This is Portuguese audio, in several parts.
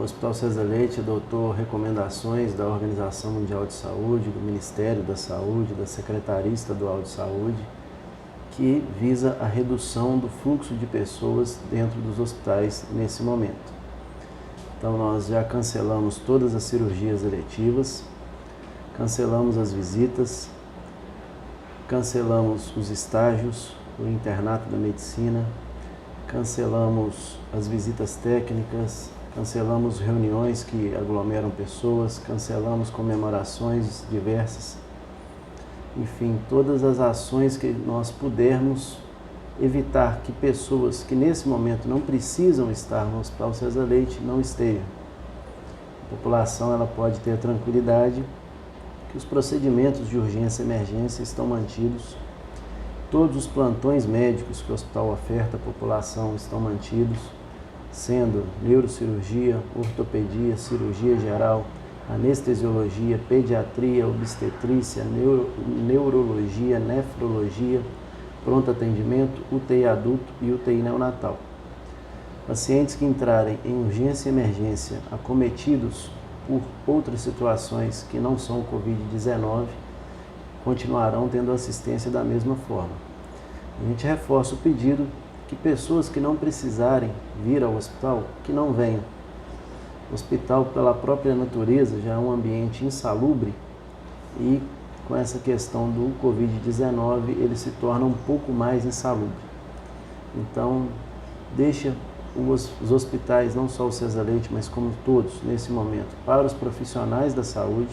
O Hospital César Leite adotou recomendações da Organização Mundial de Saúde, do Ministério da Saúde, da Secretaria Estadual de Saúde, que visa a redução do fluxo de pessoas dentro dos hospitais nesse momento. Então nós já cancelamos todas as cirurgias eletivas, cancelamos as visitas, cancelamos os estágios, o internato da medicina, cancelamos as visitas técnicas, cancelamos reuniões que aglomeram pessoas, cancelamos comemorações diversas. Enfim, todas as ações que nós pudermos evitar que pessoas que nesse momento não precisam estar no Hospital César Leite não estejam. A população ela pode ter a tranquilidade que os procedimentos de urgência e emergência estão mantidos. Todos os plantões médicos que o hospital oferta à população estão mantidos, sendo neurocirurgia, ortopedia, cirurgia geral, anestesiologia, pediatria, obstetrícia, neurologia, nefrologia, pronto atendimento, UTI adulto e UTI neonatal. Pacientes que entrarem em urgência e emergência acometidos por outras situações que não são o Covid-19 continuarão tendo assistência da mesma forma. A gente reforça o pedido que pessoas que não precisarem vir ao hospital, que não venham. O hospital, pela própria natureza, já é um ambiente insalubre e com essa questão do Covid-19 ele se torna um pouco mais insalubre. Então, deixa os hospitais, não só o César Leite, mas como todos, nesse momento, para os profissionais da saúde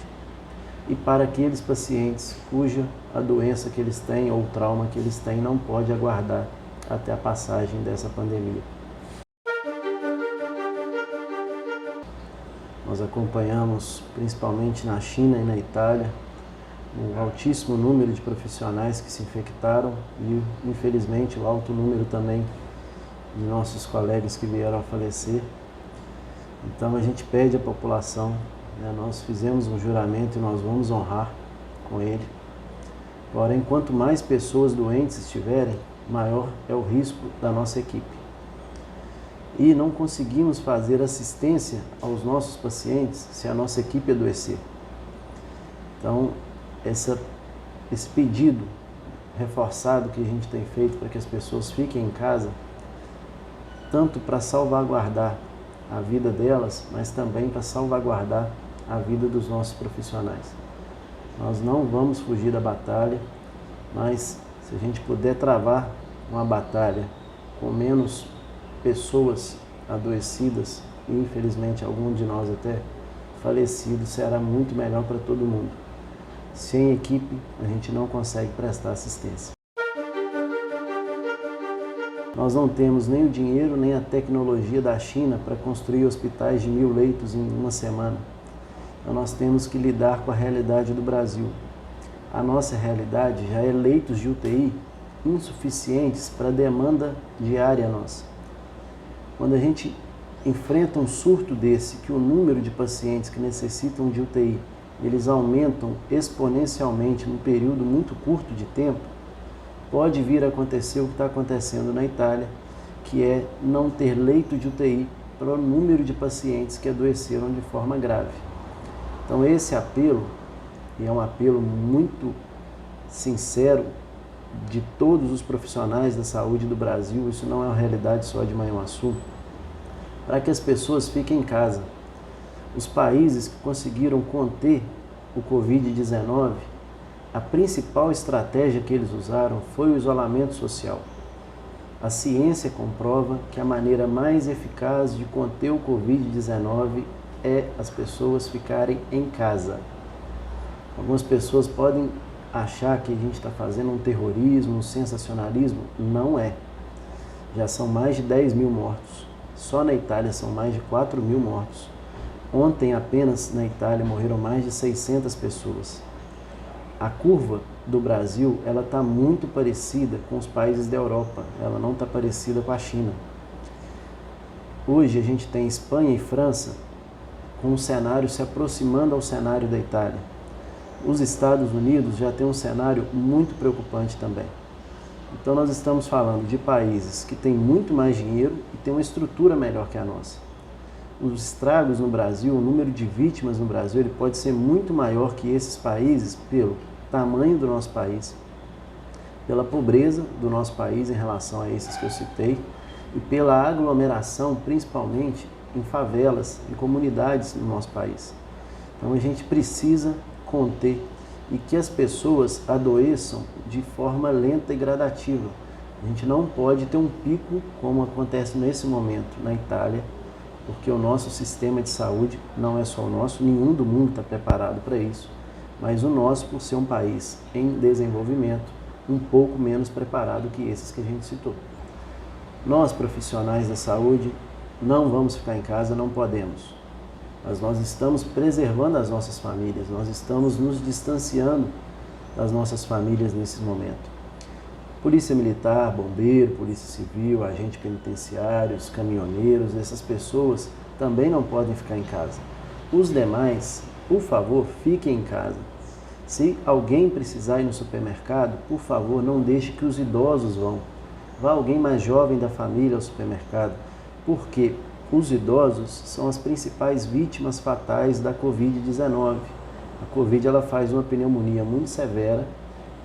e para aqueles pacientes cuja a doença que eles têm ou o trauma que eles têm não pode aguardar até a passagem dessa pandemia. Nós acompanhamos, principalmente na China e na Itália, um altíssimo número de profissionais que se infectaram e, infelizmente, o alto número também de nossos colegas que vieram a falecer. Então a gente pede à população, nós fizemos um juramento e nós vamos honrar com ele. Porém, quanto mais pessoas doentes estiverem, maior é o risco da nossa equipe. E não conseguimos fazer assistência aos nossos pacientes se a nossa equipe adoecer. Então, esse pedido reforçado que a gente tem feito para que as pessoas fiquem em casa, tanto para salvaguardar a vida delas, mas também para salvaguardar a vida dos nossos profissionais. Nós não vamos fugir da batalha, mas se a gente puder travar uma batalha com menos pessoas adoecidas e, infelizmente, algum de nós até falecidos, será muito melhor para todo mundo. Sem equipe, a gente não consegue prestar assistência. Nós não temos nem o dinheiro nem a tecnologia da China para construir hospitais de 1000 leitos em uma semana. Então nós temos que lidar com a realidade do Brasil. A nossa realidade já é leitos de UTI insuficientes para a demanda diária nossa. Quando a gente enfrenta um surto desse, que o número de pacientes que necessitam de UTI, eles aumentam exponencialmente num período muito curto de tempo, pode vir a acontecer o que está acontecendo na Itália, que é não ter leito de UTI para o número de pacientes que adoeceram de forma grave. Então esse apelo, e é um apelo muito sincero de todos os profissionais da saúde do Brasil, isso não é uma realidade só de Manhuaçu, para que as pessoas fiquem em casa. Os países que conseguiram conter o Covid-19, a principal estratégia que eles usaram foi o isolamento social. A ciência comprova que a maneira mais eficaz de conter o Covid-19 é as pessoas ficarem em casa. Algumas pessoas podem achar que a gente está fazendo um terrorismo, um sensacionalismo. Não é. Já são mais de 10 mil mortos. Só na Itália são mais de 4 mil mortos. Ontem apenas na Itália morreram mais de 600 pessoas. A curva do Brasil, ela está muito parecida com os países da Europa. Ela não está parecida com a China. Hoje a gente tem Espanha e França com um cenário se aproximando ao cenário da Itália. Os Estados Unidos já tem um cenário muito preocupante também. Então nós estamos falando de países que têm muito mais dinheiro e têm uma estrutura melhor que a nossa. os estragos no Brasil, o número de vítimas no Brasil, ele pode ser muito maior que esses países pelo tamanho do nosso país, pela pobreza do nosso país em relação a esses que eu citei e pela aglomeração, principalmente em favelas, em comunidades no nosso país. Então a gente precisa conter e que as pessoas adoeçam de forma lenta e gradativa. A gente não pode ter um pico como acontece nesse momento na Itália, porque o nosso sistema de saúde não é só o nosso, nenhum do mundo está preparado para isso, mas o nosso, por ser um país em desenvolvimento, um pouco menos preparado que esses que a gente citou. Nós, profissionais da saúde, não vamos ficar em casa, não podemos. Mas nós estamos preservando as nossas famílias, nós estamos nos distanciando das nossas famílias nesse momento. Polícia Militar, Bombeiro, Polícia Civil, agentes penitenciários, caminhoneiros, essas pessoas também não podem ficar em casa. Os demais, por favor, fiquem em casa. Se alguém precisar ir no supermercado, por favor, não deixe que os idosos vão. Vá alguém mais jovem da família ao supermercado, porque os idosos são as principais vítimas fatais da Covid-19. A Covid ela faz uma pneumonia muito severa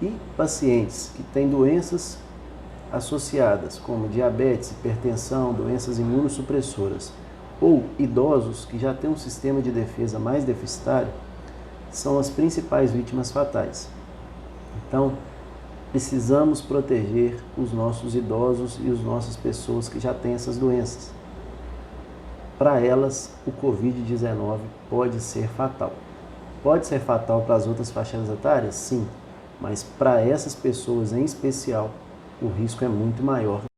e pacientes que têm doenças associadas, como diabetes, hipertensão, doenças imunossupressoras, ou idosos que já têm um sistema de defesa mais deficitário, são as principais vítimas fatais. Então, precisamos proteger os nossos idosos e as nossas pessoas que já têm essas doenças. Para elas, o Covid-19 pode ser fatal. Pode ser fatal para as outras faixas etárias? Sim, mas para essas pessoas em especial, o risco é muito maior.